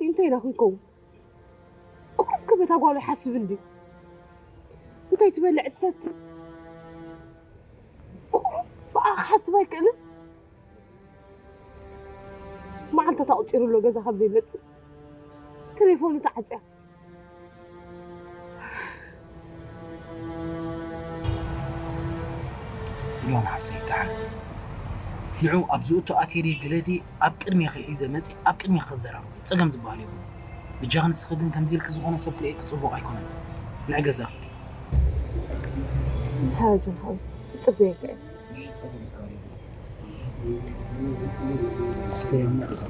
انت يناخنكم كم كبت أقول يحسب عندي انت يتبلع تستي حسبك أنا ما أنت تأجر له جزء خبزي لت تليفوني تعزع اليوم حفتي دعم نعو أبزوتو أتيري جلدي أبكر ميخي إذا متي أبكر ميخي الزرار تسقم زبالي بجاهن سخدم كمزيل كزغونا سبك لإيك تصبو أيكونا نعجز أخي هاجن هاي تصبيك استيام نعزة